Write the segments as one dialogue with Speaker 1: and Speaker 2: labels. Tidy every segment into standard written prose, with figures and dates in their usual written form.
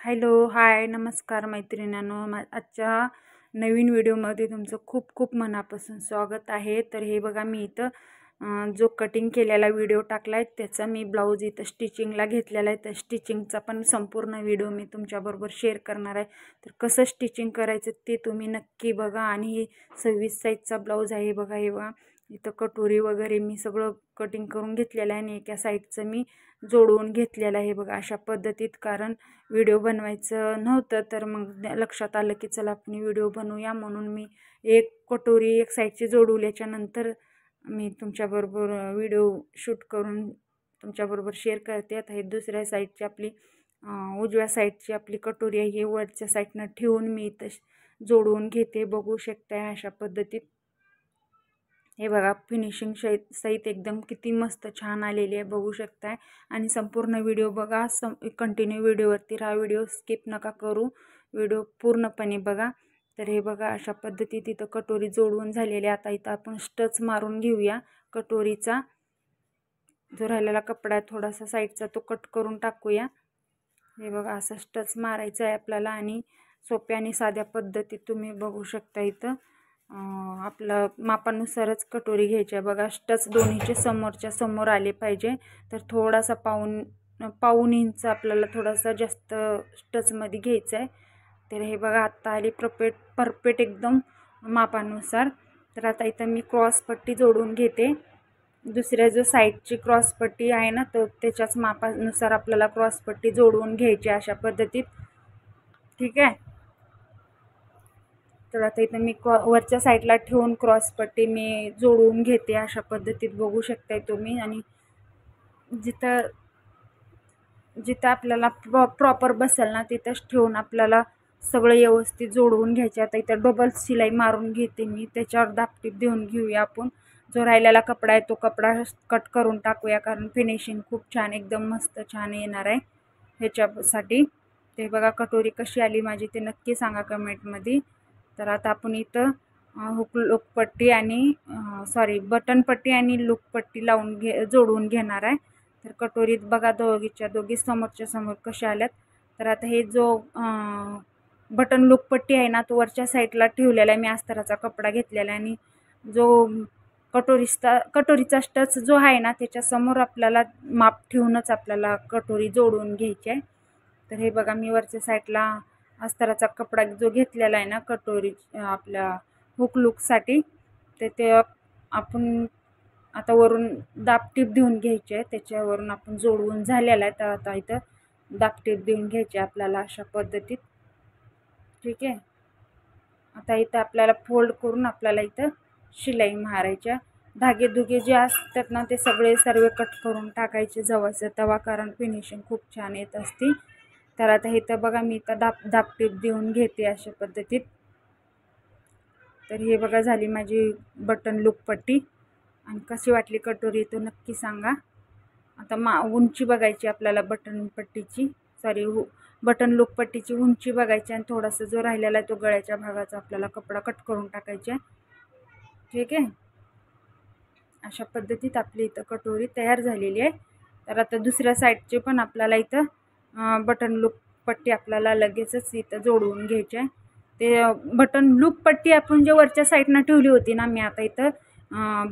Speaker 1: Hello, हाय, नमस्कार मैत्रिणींनो. आजच्या नवीन व्हिडिओमध्ये तुमचं खूप खूप मनापासून स्वागत आहे. तर हे बघा, मी इथं जो कटिंग केलेला व्हिडिओ टाकला आहे त्याचा मी ब्लाऊज इथं स्टिचिंगला घेतलेला आहे. तर स्टिचिंगचा पण संपूर्ण व्हिडिओ मी तुमच्याबरोबर शेअर करणार आहे. तर कसं स्टिचिंग करायचं ते तुम्ही नक्की बघा. आणि 26 साईजचा ब्लाऊज आहे. बघा, हे बघा, इथं कटोरी वगैरे मी सगळं कटिंग करून घेतलेलं आहे आणि एका साईडचं मी जोडवून घेतलेलं आहे. बघा, अशा पद्धतीत, कारण व्हिडिओ बनवायचं नव्हतं तर मग लक्षात आलं की चला आपण व्हिडिओ बनवूया, म्हणून मी एक कटोरी एक साईडची जोडवल्याच्या नंतर मी तुमच्याबरोबर व्हिडिओ शूट करून तुमच्याबरोबर शेअर करते. आता हे दुसऱ्या साईडची आपली उजव्या साईडची आपली कटोरी आहे, हे वरच्या साईडनं ठेवून मी इथं जोडवून घेते. बघू शकताय अशा पद्धतीत. हे बघा, फिनिशिंग सहित एकदम किती मस्त छान आलेली आहे, बघू शकताय. आणि संपूर्ण व्हिडिओ बघा, कंटिन्यू व्हिडिओवरती राहा, व्हिडिओ स्किप नका करू, व्हिडिओ पूर्णपणे बघा. तर हे बघा, अशा पद्धतीत इथं कटोरी जोडवून झालेली. आता इथं आपण स्टच मारून घेऊया कटोरीचा. जो राहिलेला कपडा आहे थोडासा साईडचा तो कट करून टाकूया. हे बघा, असं स्टच मारायचं आहे आपल्याला. आणि सोप्या आणि साध्या पद्धतीत तुम्ही बघू शकता इथं आपलं मापानुसारच कटोरी घ्यायची आहे. बघा, स्टच दोन्हीचे समोरच्या समोर आले पाहिजे. तर थोडासा पाऊण इंच आपल्याला थोडासा जास्त स्टचमध्ये घ्यायचं आहे. तर हे बघा, आत्ता आली परफेक्ट एकदम मापानुसार. तर आता इथं मी क्रॉसपट्टी जोडून घेते. दुसऱ्या जो साईडची क्रॉसपट्टी आहे ना, तो त्याच्याच मापानुसार आपल्याला क्रॉसपट्टी जोडवून घ्यायची अशा पद्धतीत. ठीक आहे. तर आता इथं मी वरच्या साईडला ठेवून क्रॉसपट्टी मी जोडवून घेते अशा पद्धतीत, बघू शकताय तुम्ही. आणि जिथं आपल्याला प्रॉपर बसेल ना तिथंच ठेवून आपल्याला सगळं व्यवस्थित जोडवून घ्यायचे. आता इथं डबल शिलाई मारून घेते मी, त्याच्यावर दाबटीप देऊन घेऊया आपण. जो राहिलेला कपडा आहे तो कपडा कट करून टाकूया, कारण फिनिशिंग खूप छान एकदम मस्त छान येणार आहे ह्याच्यासाठी. ते बघा, कटोरी कशी आली माझी ते नक्की सांगा कमेंटमध्ये. तर आता आपण इथं लुकपट्टी आणि बटनपट्टी आणि लुकपट्टी लावून जोडवून घेणार आहे. तर कटोरीत बघा, दोघी समोरच्या समोर कशा आल्यात. तर आता हे जो बटन लुकपट्टी आहे ना, तो वरच्या साईडला ठेवलेला आहे मी. अस्तराचा कपडा घेतलेला आहे आणि जो कटोरीचा स्टच जो आहे ना त्याच्यासमोर आपल्याला माप ठेवूनच आपल्याला कटोरी जोडवून घ्यायची आहे. तर हे बघा, मी वरच्या साईडला अस्तराचा कपडा जो घेतलेला आहे ना कटोरी आपल्या हुक लुकसाठी, ते आपण आता वरून दाबटीप देऊन घ्यायची आहे. त्याच्यावरून आपण जोडवून झालेला आहे. तर आता इथं दाबटीप देऊन घ्यायची आपल्याला अशा पद्धतीत. ठीक आहे. आता इथं आपल्याला फोल्ड करून आपल्याला इथं शिलाई मारायच्या. धागेधुगे जे असतात ना ते सर्व कट करून टाकायचे जवळचं तवा, कारण फिनिशिंग खूप छान येत असते. तर आता इथं बघा, मी इथं दाबटीप देऊन घेते अशा पद्धतीत. तर हे बघा, झाली माझी बटन लुकपट्टी. आणि कशी वाटली कटोरी तो नक्की सांगा. आता उंची बघायची आपल्याला बटन लुकपट्टीची उंची बघायची. आणि थोडासा जो राहिलेला आहे तो गळ्याच्या भागाचा आपल्याला कपडा कट करून टाकायचा. ठीक आहे. अशा पद्धतीत आपली इथं कटोरी तयार झालेली आहे. तर आता दुसऱ्या साईडचे पण आपल्याला इथं बटन लुकपट्टी आपल्याला लगेचच इथं जोडवून घ्यायची आहे. ते बटन लुकपट्टी आपण जे वरच्या साईडनं ठेवली होती ना, मी आता इथं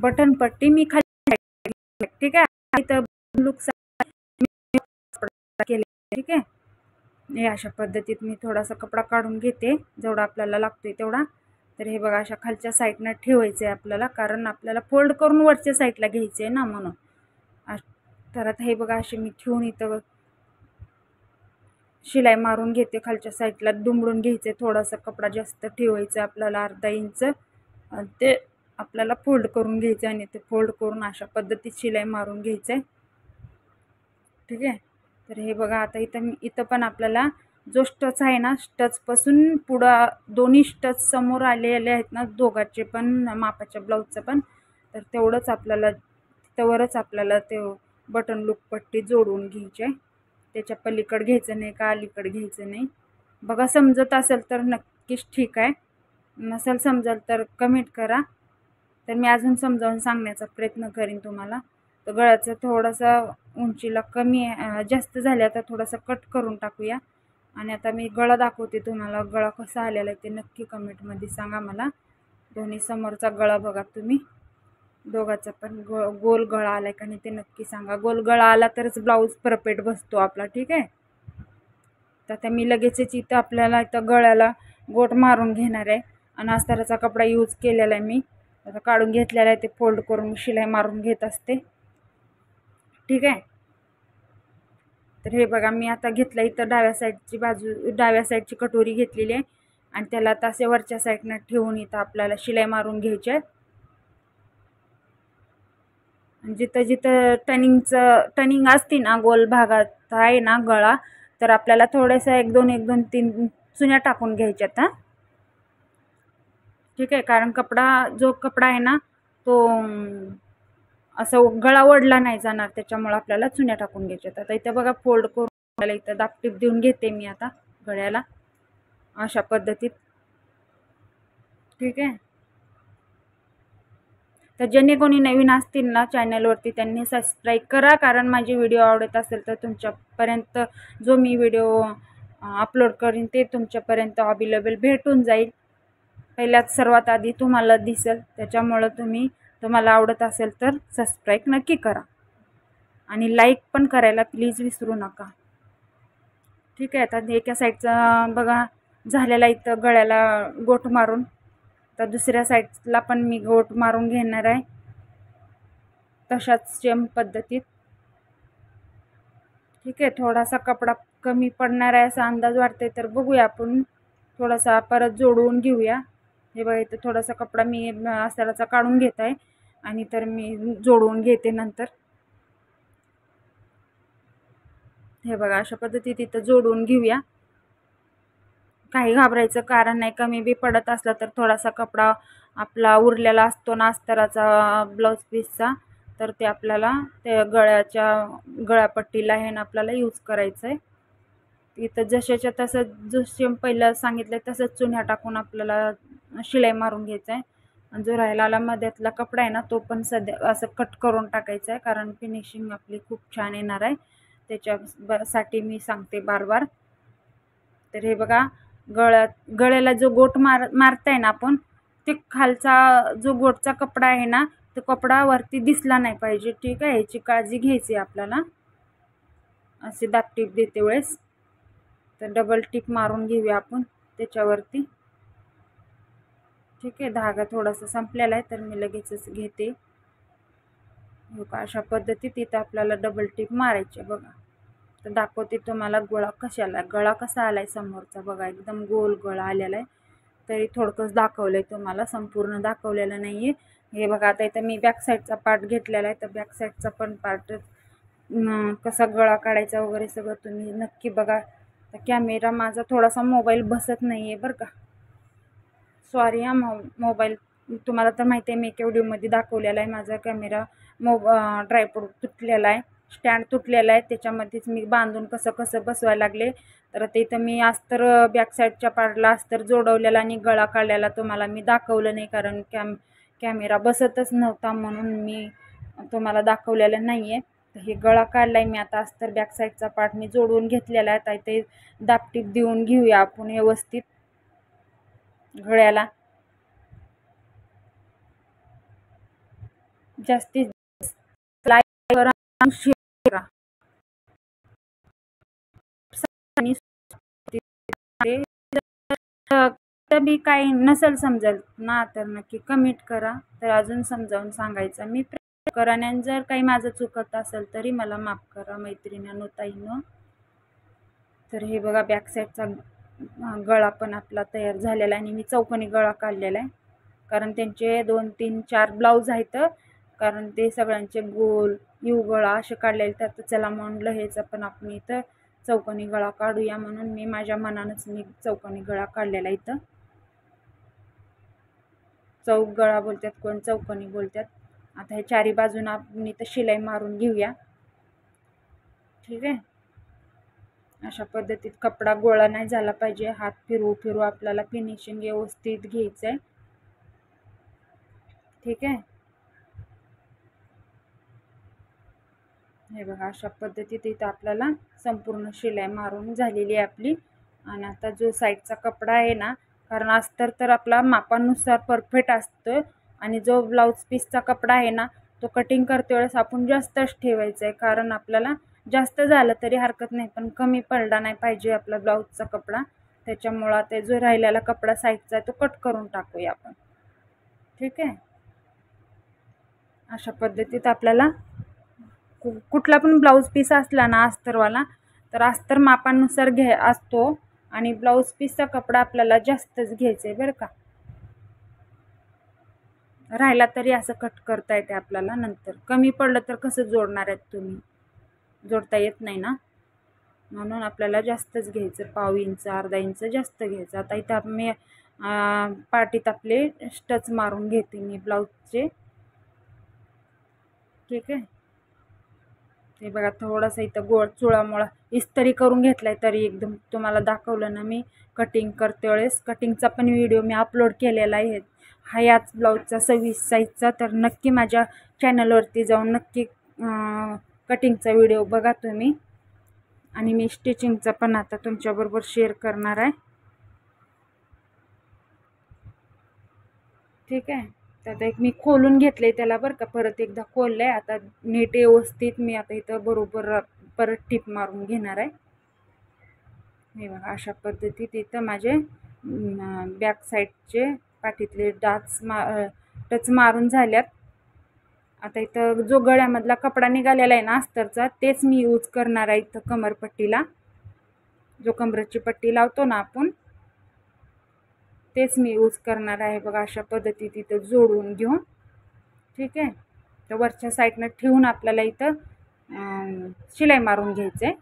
Speaker 1: बटन पट्टी मी खाली. ठीक आहे. इथं लुक केले. ठीक आहे. हे अशा पद्धतीत मी थोडासा कपडा काढून घेते जेवढा आपल्याला लागतोय तेवढा. तर हे बघा, अशा खालच्या साईडनं ठेवायचं आहे आपल्याला, कारण आपल्याला फोल्ड करून वरच्या साईडला घ्यायचं आहे ना, म्हणून. तर आता हे बघा, असे मी ठेवून इथं शिलाई मारून घेते. खालच्या साईडला दुमडून घ्यायचे, थोडासा कपडा जास्त ठेवायचा आपल्याला, अर्धा इंच. ते आपल्याला फोल्ड करून घ्यायचं आणि ते फोल्ड करून अशा पद्धतीत शिलाई मारून घ्यायचं आहे. ठीक आहे. तर हे बघा, आता इथं पण आपल्याला जो स्टच आहे ना, स्टचपासून पुढं दोन्ही स्टच समोर आलेले आहेत ना दोघांचे पण मापाच्या ब्लाऊजचं पण. तर तेवढंच आपल्याला त्यावरच आपल्याला ते बटन लुकपट्टी जोडवून घ्यायची आहे. त्याच्या पलीकडे घ्यायचं नाही का अलीकडे घ्यायचं नाही. बघा, समजत असेल तर नक्कीच ठीक आहे, नसेल समजेल तर कमेंट करा. तर मी अजून समजावून सांगण्याचा प्रयत्न करीन तुम्हाला. तर गळ्याचं थोडासा उंचीला जास्त झाले, आता थोडासा कट करून टाकूया. आणि आता मी गळा दाखवते तुम्हाला. गळा कसा आलेला आहे ते नक्की कमेंटमध्ये सांगा मला. दोन्ही समोरचा गळा बघा तुम्ही, दोघाचा पण गोल गळा आलाय का नाही ते नक्की सांगा. गोल गळा आला तरच ब्लाऊज परफेक्ट बसतो आपला. ठीक आहे. तर आता मी लगेचच इथं आपल्याला इथं गळ्याला गोट मारून घेणार आहे. आणि अस्तराचा कपडा यूज केलेला आहे मी. आता काढून घेतलेला आहे, ते फोल्ड करून शिलाई मारून घेत असते. ठीक आहे. तर हे बघा मी आता घेतलं इथं डाव्या साईडची बाजू, डाव्या साईडची कटोरी घेतलेली आहे आणि त्याला तसे वरच्या साईडनं ठेवून इथं आपल्याला शिलाई मारून घ्यायची आहे. जिथं जिथं टर्निंग असते ना गोल भागात आहे ना गळा, तर आपल्याला थोडंसं एक दोन तीन चुन्या टाकून घ्यायच्यात. हां, ठीक आहे. कारण जो कपडा आहे ना तो असं गळा ओढला नाही जाणार, त्याच्यामुळे आपल्याला चुन्या टाकून घ्यायच्यात. आता इथं बघा फोल्ड करून इथं दापटीप देऊन घेते मी आता गळ्याला अशा पद्धतीत. ठीक आहे. तर ज्यांनी कोणी नवीन असतील ना चॅनलवरती त्यांनी सबस्क्राईब करा. कारण माझे व्हिडिओ आवडत असेल तर तुमच्यापर्यंत जो मी व्हिडिओ अपलोड करीन ते तुमच्यापर्यंत अवेलेबल भेटून जाईल. पहिल्यात सर्वात आधी तुम्हाला दिसेल. त्याच्यामुळं तुम्हाला आवडत असेल तर सबस्क्राईब नक्की करा आणि लाईक पण करायला प्लीज विसरू नका. ठीक आहे. आता एका साईडचा बघा झालेला इथं गळ्याला गोट मारून, तर दुसऱ्या साईडला पण मी गोट मारून घेणार आहे तशाच सेम पद्धतीत. ठीक आहे. थोडासा कपडा कमी पडणार आहे असा अंदाज वाटते, तर बघूया आपण थोडासा परत जोडवून घेऊया. हे बघा इथं थोडासा कपडा मी अस्तराचा काढून घेत आहे आणि तर मी जोडवून घेते नंतर. हे बघा अशा पद्धतीत इथं जोडवून घेऊया. काही घाबरायचं कारण नाही. कमी बी पडत असला तर थोडासा कपडा आपला उरलेला असतो ना अस्तराचा ब्लाऊज पीसचा, तर ते आपल्याला ते गळ्यापट्टीला हे ना आपल्याला यूज करायचं आहे. इथं जशाच्या तसं जसं पहिलं सांगितलं तसंच चुन्या टाकून आपल्याला शिलाई मारून घ्यायचं आहे. आणि जो राहिलेला मध्यातला कपडा आहे ना तो पण सध्या असं कट करून टाकायचा आहे, कारण फिनिशिंग आपली खूप छान येणार आहे. त्याच्यासाठी मी सांगते बार. तर हे बघा गळ्याला जो गोट मारताय ना आपण, ते खालचा जो गोटचा कपडा आहे ना तो कपडा वरती दिसला नाही पाहिजे. ठीक आहे. याची काळजी घ्यायची आपल्याला. असे दाबटीप देते वेळेस तर डबल टिप मारून घेऊया आपण त्याच्यावरती. ठीक आहे. धागा थोडासा संपलेला आहे तर मी लगेचच घेते. हो का अशा पद्धतीत इथं आपल्याला डबल टिप मारायची बघा. तर दाखवते तुम्हाला गळा कसा आलाय समोरचा बघा, एकदम गोल गळा आलेला आहे. तरी थोडकंच दाखवलंय तुम्हाला, संपूर्ण दाखवलेलं नाहीये. हे बघा आता इथं मी बॅक साईडचा पार्ट घेतलेला आहे, तर बॅक साईडचा पण पार्ट कसा गळा काढायचा वगैरे सगळं तुम्ही नक्की बघा. तर कॅमेरा माझा थोडासा मोबाईल बसत नाहीये बरं का, सॉरी. हा मोबाईल तुम्हाला तर माहिती आहे मी एका व्हिडिओमध्ये दाखवलेला आहे. माझा कॅमेरा ट्रायपॉड तुटलेला आहे, स्टँड तुटलेला आहे. त्याच्यामध्येच मी बांधून कसं बसवायला लागले. तर ते इथं मी अस्तर बॅक साईडच्या पार्टला अस्तर जोडवलेला आणि गळा काढलेला तुम्हाला मी दाखवलं नाही, कारण कॅमेरा बसतच नव्हता म्हणून मी तुम्हाला दाखवलेलं नाही आहे. तर हे गळा काढला आहे मी आता. अस्तर बॅक साईडचा पार्ट मी जोडवून घेतलेला आहे. तर इथे दाबटीप देऊन घेऊया आपण व्यवस्थित गळ्याला. जास्तीत लाईक करा, शेअर करा. बी काही नसेल समजेल ना तर नक्की कमेंट करा, तर अजून समजावून सांगायचं मी प्रयत्न करेन. आणि जर काही माझं चुकत असेल तरी मला माफ करा मैत्रिणींनो, ताईंनो. तर हे बघा बॅक साईडचा गळा पण आपला तयार झालेला आहे आणि मी चौकोनी गळा काढलेला आहे, कारण त्यांचे 2 3 4 ब्लाऊज आहेत. कारण ते सगळ्यांचे गोल यू गळा असे काढलेले. तर चला म्हणलं ह्याचं पण आपण इथं चौकोनी गळा काढूया, म्हणून मी माझ्या मनानंच मी चौकोनी गळा काढलेला इथं. चौक गळा बोलतात, कोण चौकोनी बोलतात. आता हे चारी बाजूनं आपण इथं शिलाई मारून घेऊया. ठीक आहे. अशा पद्धतीत कपडा गोळा नाही झाला पाहिजे. हात फिरू आपल्याला फिनिशिंग व्यवस्थित घ्यायचं आहे. ठीक आहे. हे बघा अशा पद्धतीत इथं आपल्याला संपूर्ण शिलाई मारून झालेली आहे आपली. आणि आता जो साईडचा कपडा आहे ना, कारण अस्तर तर आपला मापानुसार परफेक्ट असतो आणि जो ब्लाऊज पीसचा कपडा आहे ना, तो कटिंग करते वेळेस आपण जास्तच ठेवायचा आहे, कारण आपल्याला जास्त झालं तरी हरकत नाही, पण कमी पडला नाही पाहिजे आपला ब्लाऊजचा कपडा. त्याच्यामुळं ते जो राहिलेला कपडा साईडचा आहे तो कट करून टाकूया आपण. ठीक आहे. अशा पद्धतीत आपल्याला कुठला पण ब्लाऊज पीस असला ना अस्तरवाला, तर अस्तर मापानुसार असतो आणि ब्लाऊज पीसचा कपडा आपल्याला जास्तच घ्यायचा आहे बरं का. राहिला तरी असं कट करता येते आपल्याला. नंतर कमी पडलं तर कसं जोडणार आहेत तुम्ही, जोडता येत नाही ना, म्हणून आपल्याला जास्तच घ्यायचं. पाव इंच अर्धा इंच जास्त घ्यायचं. आता इथं मी पाटीत आपले स्टच मारून घेते मी ब्लाऊजचे. ठीक आहे. हे बघा थोडासा इथं गोळ चुळामुळा इस्त्री करून घेतलाय, तरी एकदम तुम्हाला दाखवलं ना मी कटिंग करते वेळेस. कटिंगचा पण व्हिडिओ मी अपलोड केलेला आहे हा याच ब्लाऊजचा 26 साईजचा. तर नक्की माझ्या चॅनलवरती जाऊन नक्की कटिंगचा व्हिडिओ बघा तुम्ही. आणि मी स्टिचिंगचा पण आता तुमच्याबरोबर शेअर करणार आहे. ठीक आहे. तर एक मी खोलून घेतले त्याला बरं का, परत एकदा खोललंय. आता नीट व्यवस्थित मी आता इथं बरोबर परत टिप मारून घेणार आहे. हे बघा अशा पद्धतीत इथं माझे बॅक साईडचे पाठीतले टच मारून झाल्यात. आता इथं जो गळ्यामधला कपडा निघालेला आहे ना अस्तरचा, तेच मी यूज करणार आहे इथं कमरपट्टीला. जो कमरेची पट्टी लावतो ना आपण, तेच मी यूज करणार आहे. बघा अशा पद्धतीत इथं जोडून घेऊन. ठीक आहे. तर वरच्या साईडनं ठेवून आपल्याला इथं शिलाई मारून घ्यायचं आहे.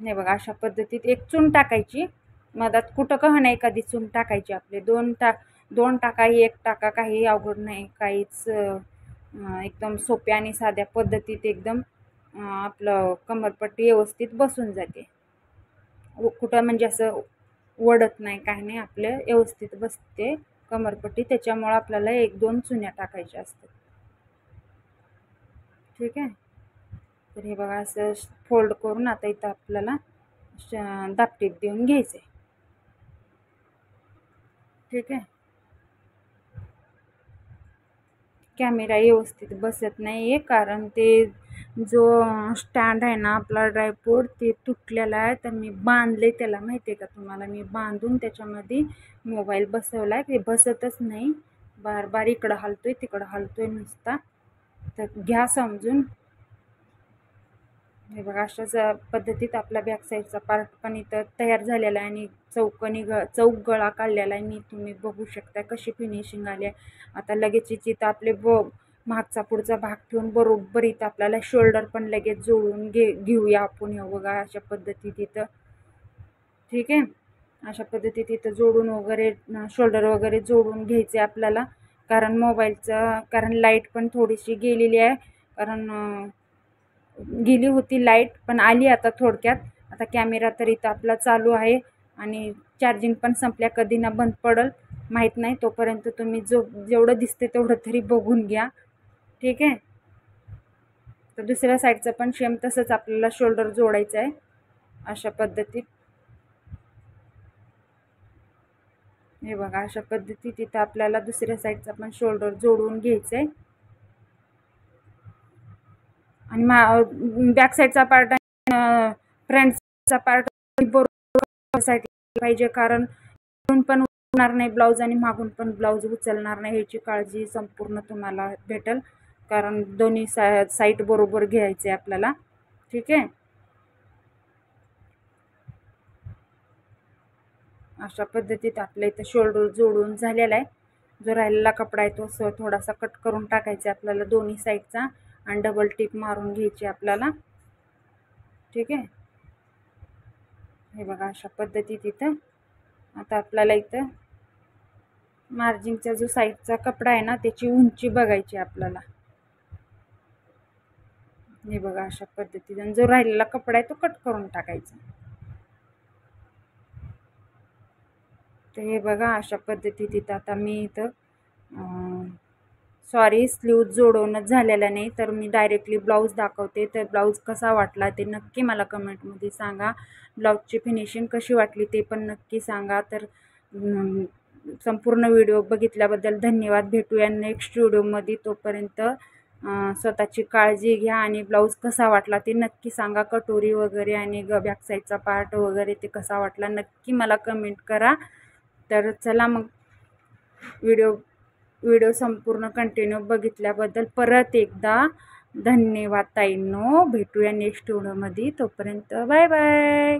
Speaker 1: हे बघा अशा पद्धतीत एक चून टाकायची, मधात कुठं का नाही एखादी चून टाकायची. आपले दोन टाका एक टाका, काही अवघड नाही, काहीच एकदम सोप्या आणि साध्या पद्धतीत एकदम आपलं कमरपट्टी व्यवस्थित बसून जाते. कुठं म्हणजे असं वडत नाही, काही नाही, आपलं व्यवस्थित बसते कमरपट्टी. त्याच्यामुळं आपल्याला 1-2 चुन्या टाकायच्या असतात. ठीक आहे. तर हे बघा असं फोल्ड करून आता इथं आपल्याला दाबटीप देऊन घ्यायचे. ठीक आहे. कॅमेरा व्यवस्थित बसत नाही आहे, कारण ते जो स्टँड आहे ना आपला ड्रायपोर्ट, ते तुटलेला आहे. तर मी बांधले त्याला, माहिती आहे का तुम्हाला, मी बांधून त्याच्यामध्ये मोबाईल बसवला आहे. ते बसतच नाही, बार बार इकडं हलतोय तिकडं हलतोय नुसता. तर घ्या समजून. हे बघा अशाच पद्धतीत आपला बॅक साईडचा पार्ट पण इथं तयार झालेला आहे आणि चौक गळा काढलेला आहे मी. तुम्ही बघू शकता कशी फिनिशिंग आली आहे. आता लगेच इथं आपले मागचा पुढचा भाग ठेवून बरोबर इथं आपल्याला शोल्डर पण लगेच जोडून घेऊया आपण. हे बघा अशा पद्धतीत इथं. ठीक आहे. अशा पद्धतीत इथं जोडून वगैरे शोल्डर वगैरे जोडून घ्यायचे आपल्याला. कारण लाईट पण थोडीशी गेलेली आहे, कारण गेली होती लाईट, पण आली आता थोडक्यात. आता कॅमेरा तर इथं आपला चालू आहे आणि चार्जिंग पण संपल्या, कधी ना बंद पडल माहीत नाही. तोपर्यंत तुम्ही जेवढं दिसते तेवढं तरी बघून घ्या. ठीक आहे. तर दुसऱ्या साईडचं पण सेम तसंच आपल्याला शोल्डर जोडायचं आहे अशा पद्धतीत. हे बघा अशा पद्धतीत इथं आपल्याला दुसऱ्या साईडचा पण शोल्डर जोडून घ्यायचं आहे. आणि बॅक साईडचा पार्ट फ्रंटचा पार्ट बरोबर साईड पाहिजे, कारण पण उचलणार नाही ब्लाऊज आणि मागून पण ब्लाऊज उचलणार नाही, ह्याची काळजी संपूर्ण तुम्हाला भेटेल. कारण दोन्ही साईड बरोबर घ्यायचे आपल्याला. ठीक आहे. अशा पद्धतीत आपल्या इथं शोल्डर जोडून झालेला आहे. जो राहिलेला कपडा आहे तो थोडासा कट करून टाकायचा आपल्याला दोन्ही साईडचा आणि डबल टिप मारून घ्यायची आपल्याला. ठीक आहे. हे बघा अशा पद्धतीत इथं आता आपल्याला इथं मार्जिनचा जो साईडचा कपडा आहे ना त्याची उंची बघायची आपल्याला. हे बघा अशा पद्धतीने जो राहिलेला कपडा आहे तो कट करून टाकायचा. तर हे बघा अशा पद्धतीत इथं आता मी इथं सॉरी, स्लीव जोडवणंच झालेला नाही, तर मी डायरेक्टली ब्लाऊज दाखवते. तर ब्लाऊज कसा वाटला ते नक्की मला कमेंटमध्ये सांगा. ब्लाऊजची फिनिशिंग कशी वाटली ते पण नक्की सांगा. तर संपूर्ण व्हिडिओ बघितल्याबद्दल धन्यवाद. भेटूया नेक्स्ट व्हिडिओमध्ये. तोपर्यंत स्वतःची काळजी घ्या आणि ब्लाऊज कसा वाटला ते नक्की सांगा. कटोरी वगैरे आणि बॅक साईडचा पार्ट वगैरे ते कसा वाटला नक्की मला कमेंट करा. तर चला मग, व्हिडिओ संपूर्ण कंटिन्यू बघितल्याबद्दल परत एकदा धन्यवाद ताईंनो. भेटूया नेक्स्ट व्हिडिओमध्ये. तोपर्यंत बाय बाय.